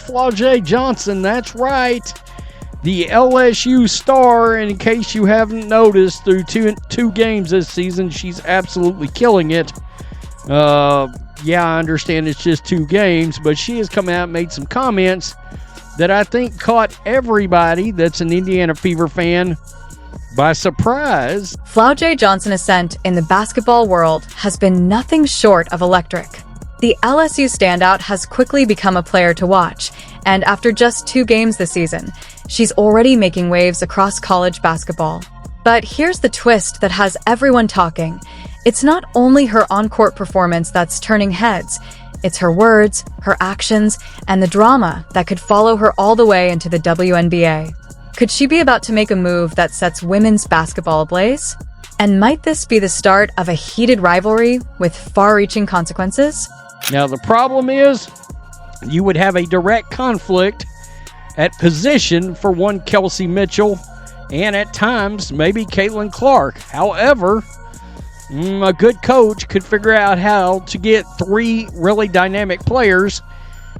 Flau'jae Johnson. That's right. The LSU star, and in case you haven't noticed, through two games this season, she's absolutely killing it. Yeah, I understand it's just 2 games, but she has come out and made some comments that I think caught everybody that's an Indiana Fever fan by surprise. Flau'jae Johnson's ascent in the basketball world has been nothing short of electric. The LSU standout has quickly become a player to watch, and after just 2 games this season, she's already making waves across college basketball. But here's the twist that has everyone talking. It's not only her on-court performance that's turning heads, it's her words, her actions, and the drama that could follow her all the way into the WNBA. Could she be about to make a move that sets women's basketball ablaze? And might this be the start of a heated rivalry with far-reaching consequences? Now, the problem is, you would have a direct conflict at position for one Kelsey Mitchell, and at times, maybe Caitlin Clark. However, a good coach could figure out how to get 3 really dynamic players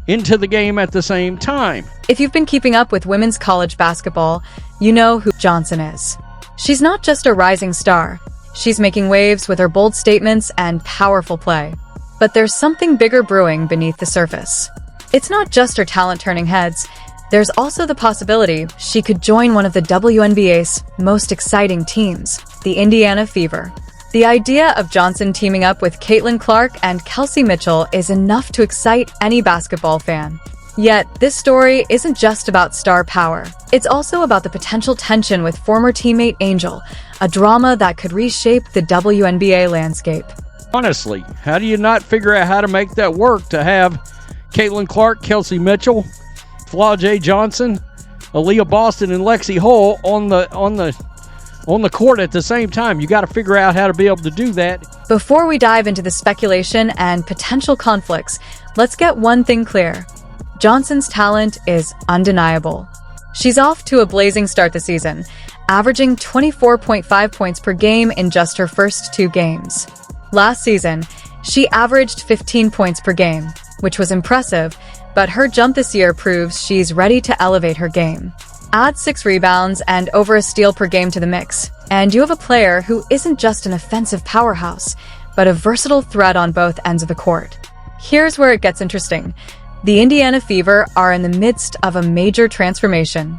into the game at the same time. If you've been keeping up with women's college basketball, you know who Johnson is. She's not just a rising star. She's making waves with her bold statements and powerful play. But there's something bigger brewing beneath the surface. It's not just her talent turning heads. There's also the possibility she could join one of the WNBA's most exciting teams, the Indiana Fever. The idea of Johnson teaming up with Caitlin Clark and Kelsey Mitchell is enough to excite any basketball fan. Yet, this story isn't just about star power. It's also about the potential tension with former teammate Angel, a drama that could reshape the WNBA landscape. Honestly, how do you not figure out how to make that work to have Caitlin Clark, Kelsey Mitchell, Flau'jae Johnson, Aaliyah Boston, and Lexi Hull on the court at the same time? You got to figure out how to be able to do that. Before we dive into the speculation and potential conflicts, let's get one thing clear. Johnson's talent is undeniable. She's off to a blazing start this season, averaging 24.5 points per game in just her first 2 games. Last season, she averaged 15 points per game, which was impressive, but her jump this year proves she's ready to elevate her game. Add 6 rebounds and over a steal per game to the mix, and you have a player who isn't just an offensive powerhouse, but a versatile threat on both ends of the court. Here's where it gets interesting. The Indiana Fever are in the midst of a major transformation.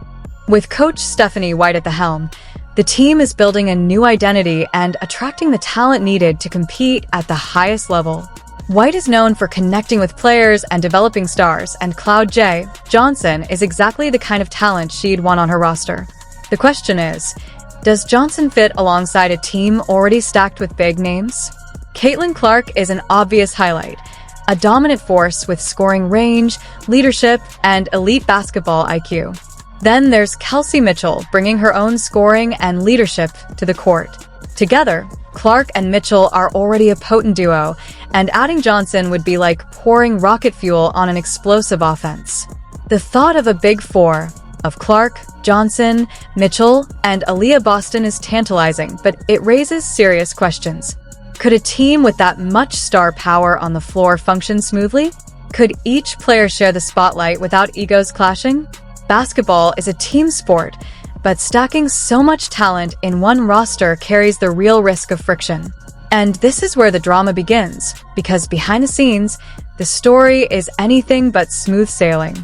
With Coach Stephanie White at the helm, the team is building a new identity and attracting the talent needed to compete at the highest level. White is known for connecting with players and developing stars, and Flau'jae Johnson is exactly the kind of talent she'd want on her roster. The question is, does Johnson fit alongside a team already stacked with big names? Caitlin Clark is an obvious highlight, a dominant force with scoring range, leadership, and elite basketball IQ. Then there's Kelsey Mitchell, bringing her own scoring and leadership to the court. Together, Clark and Mitchell are already a potent duo, and adding Johnson would be like pouring rocket fuel on an explosive offense. The thought of a big 4 of Clark, Johnson, Mitchell, and Aaliyah Boston is tantalizing, but it raises serious questions. Could a team with that much star power on the floor function smoothly? Could each player share the spotlight without egos clashing? Basketball is a team sport, but stacking so much talent in one roster carries the real risk of friction. And this is where the drama begins, because behind the scenes, the story is anything but smooth sailing.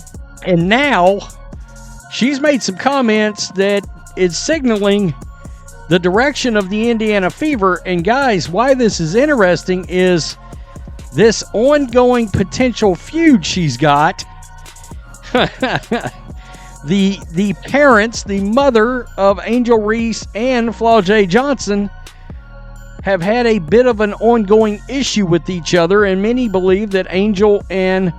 And now, she's made some comments that is signaling the direction of the Indiana Fever. And guys, why this is interesting is this ongoing potential feud she's got. The parents, the mother of Angel Reese and Flau'jae Johnson, have had a bit of an ongoing issue with each other, and many believe that Angel and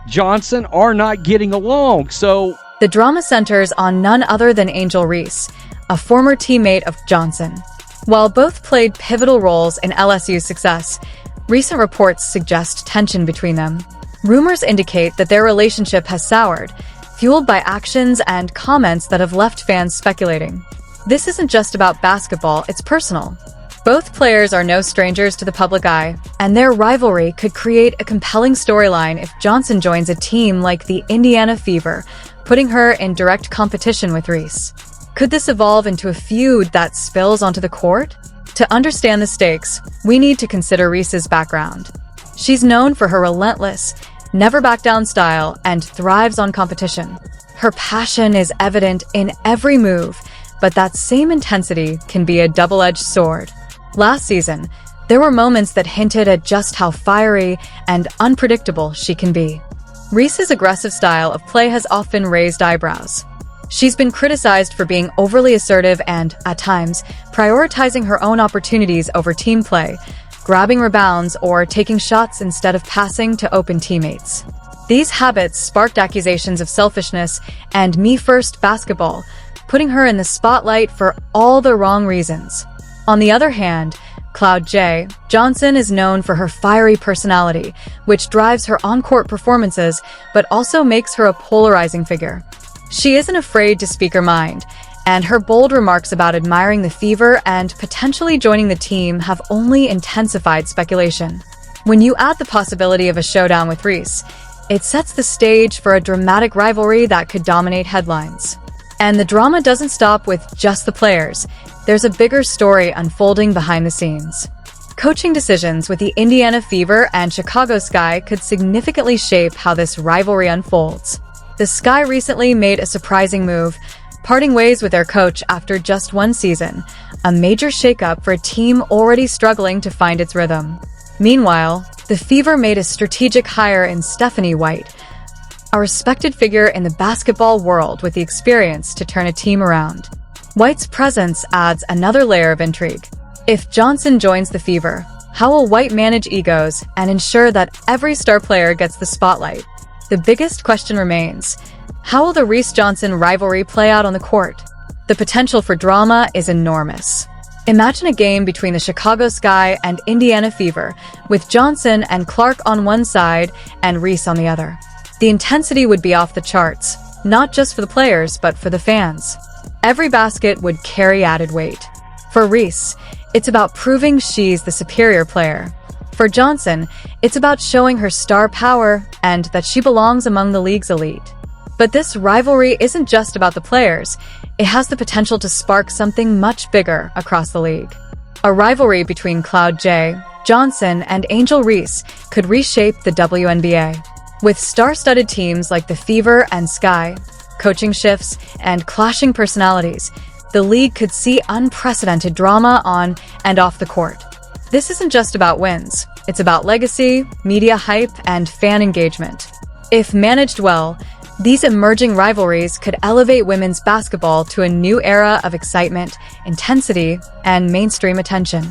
Johnson are not getting along. So the drama centers on none other than Angel Reese, a former teammate of Johnson. While both played pivotal roles in LSU's success, recent reports suggest tension between them. Rumors indicate that their relationship has soured, fueled by actions and comments that have left fans speculating. This isn't just about basketball, it's personal. Both players are no strangers to the public eye, and their rivalry could create a compelling storyline if Johnson joins a team like the Indiana Fever, putting her in direct competition with Reese. Could this evolve into a feud that spills onto the court? To understand the stakes, we need to consider Reese's background. She's known for her relentless, never-back-down style and thrives on competition. Her passion is evident in every move, but that same intensity can be a double-edged sword. Last season, there were moments that hinted at just how fiery and unpredictable she can be. Reese's aggressive style of play has often raised eyebrows. She's been criticized for being overly assertive and, at times, prioritizing her own opportunities over team play, grabbing rebounds or taking shots instead of passing to open teammates. These habits sparked accusations of selfishness and me-first basketball, putting her in the spotlight for all the wrong reasons. On the other hand, Flau'jae Johnson is known for her fiery personality, which drives her on-court performances but also makes her a polarizing figure. She isn't afraid to speak her mind, and her bold remarks about admiring the Fever and potentially joining the team have only intensified speculation. When you add the possibility of a showdown with Reese, it sets the stage for a dramatic rivalry that could dominate headlines. And the drama doesn't stop with just the players. There's a bigger story unfolding behind the scenes. Coaching decisions with the Indiana Fever and Chicago Sky could significantly shape how this rivalry unfolds. The Sky recently made a surprising move, parting ways with their coach after just one season, a major shakeup for a team already struggling to find its rhythm. Meanwhile, the Fever made a strategic hire in Stephanie White, a respected figure in the basketball world with the experience to turn a team around. White's presence adds another layer of intrigue. If Johnson joins the Fever, how will White manage egos and ensure that every star player gets the spotlight? The biggest question remains, how will the Reese-Johnson rivalry play out on the court? The potential for drama is enormous. Imagine a game between the Chicago Sky and Indiana Fever, with Johnson and Clark on one side and Reese on the other. The intensity would be off the charts, not just for the players, but for the fans. Every basket would carry added weight. For Reese, it's about proving she's the superior player. For Johnson, it's about showing her star power and that she belongs among the league's elite. But this rivalry isn't just about the players. It has the potential to spark something much bigger across the league. A rivalry between Flau'jae Johnson and Angel Reese could reshape the WNBA. With star-studded teams like the Fever and Sky, coaching shifts, and clashing personalities, the league could see unprecedented drama on and off the court. This isn't just about wins. It's about legacy, media hype, and fan engagement. If managed well, these emerging rivalries could elevate women's basketball to a new era of excitement, intensity, and mainstream attention.